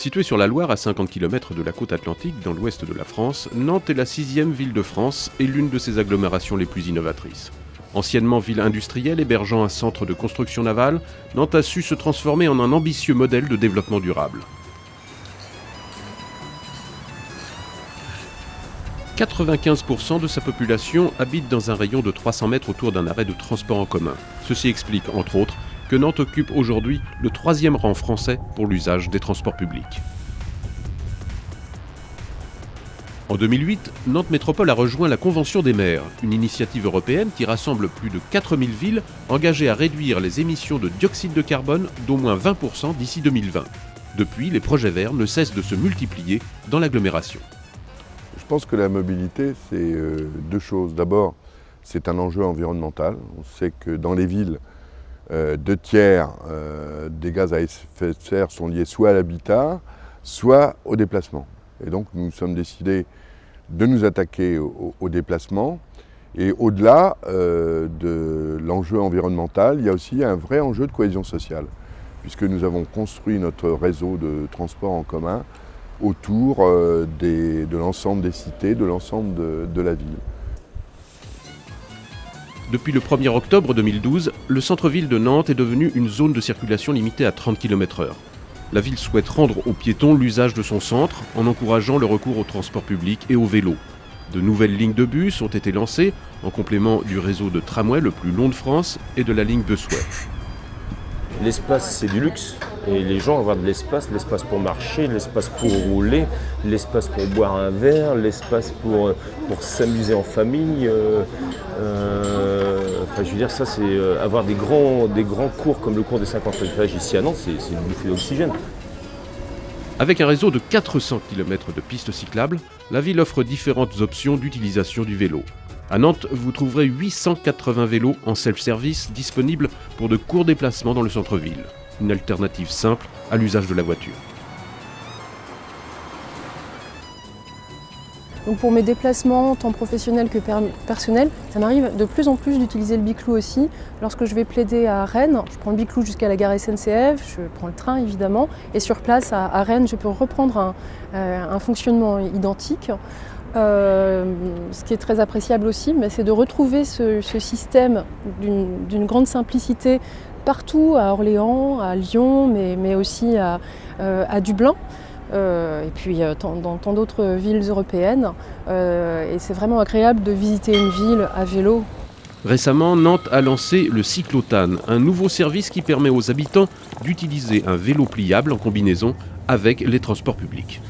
Située sur la Loire à 50 km de la côte atlantique dans l'ouest de la France, Nantes est la 6e ville de France et l'une de ses agglomérations les plus innovatrices. Anciennement ville industrielle hébergeant un centre de construction navale, Nantes a su se transformer en un ambitieux modèle de développement durable. 95% de sa population habite dans un rayon de 300 mètres autour d'un arrêt de transport en commun. Ceci explique, entre autres, que Nantes occupe aujourd'hui le 3e rang français pour l'usage des transports publics. En 2008, Nantes Métropole a rejoint la Convention des maires, une initiative européenne qui rassemble plus de 4000 villes engagées à réduire les émissions de dioxyde de carbone d'au moins 20% d'ici 2020. Depuis, les projets verts ne cessent de se multiplier dans l'agglomération. Je pense que la mobilité, c'est deux choses. D'abord, c'est un enjeu environnemental. On sait que dans les villes, 2 tiers des gaz à effet de serre sont liés soit à l'habitat, soit au déplacement. Et donc nous sommes décidés de nous attaquer au déplacement. Et au-delà de l'enjeu environnemental, il y a aussi un vrai enjeu de cohésion sociale, puisque nous avons construit notre réseau de transport en commun autour de l'ensemble des cités, de l'ensemble de la ville. Depuis le 1er octobre 2012, le centre-ville de Nantes est devenu une zone de circulation limitée à 30 km/h. La ville souhaite rendre aux piétons l'usage de son centre en encourageant le recours au transport public et au vélo. De nouvelles lignes de bus ont été lancées en complément du réseau de tramway le plus long de France et de la ligne Busway. L'espace, c'est du luxe. Et les gens vont avoir de l'espace pour marcher, l'espace pour rouler, l'espace pour boire un verre, l'espace pour s'amuser en famille. Je veux dire, ça, c'est avoir des grands cours comme le cours des 50 étages ici à Nantes, c'est une bouffée d'oxygène. Avec un réseau de 400 km de pistes cyclables, la ville offre différentes options d'utilisation du vélo. À Nantes, vous trouverez 880 vélos en self-service disponibles pour de courts déplacements dans le centre-ville. Une alternative simple à l'usage de la voiture. Donc pour mes déplacements, tant professionnels que personnels, ça m'arrive de plus en plus d'utiliser le biclou aussi. Lorsque je vais plaider à Rennes, je prends le biclou jusqu'à la gare SNCF, je prends le train évidemment, et sur place à Rennes, je peux reprendre un fonctionnement identique. Ce qui est très appréciable aussi, c'est de retrouver ce système d'une grande simplicité partout, à Orléans, à Lyon, mais aussi à Dublin. Et puis dans tant d'autres villes européennes. Et c'est vraiment agréable de visiter une ville à vélo. Récemment, Nantes a lancé le Cyclotan, un nouveau service qui permet aux habitants d'utiliser un vélo pliable en combinaison avec les transports publics.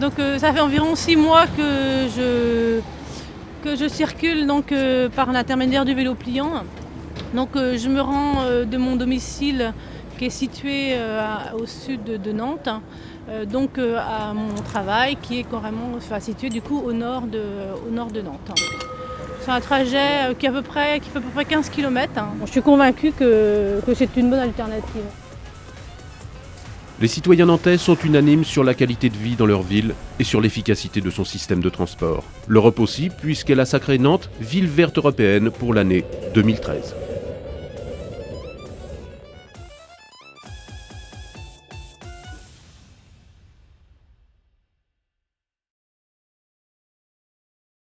Donc ça fait environ 6 mois que je circule donc, par l'intermédiaire du vélo pliant. Donc je me rends de mon domicile qui est situé au sud de Nantes, donc à mon travail qui est carrément situé du coup au nord de Nantes. C'est un trajet qui fait à peu près 15 km. Je suis convaincue que c'est une bonne alternative. Les citoyens nantais sont unanimes sur la qualité de vie dans leur ville et sur l'efficacité de son système de transport. L'Europe aussi, puisqu'elle a sacré Nantes ville verte européenne pour l'année 2013.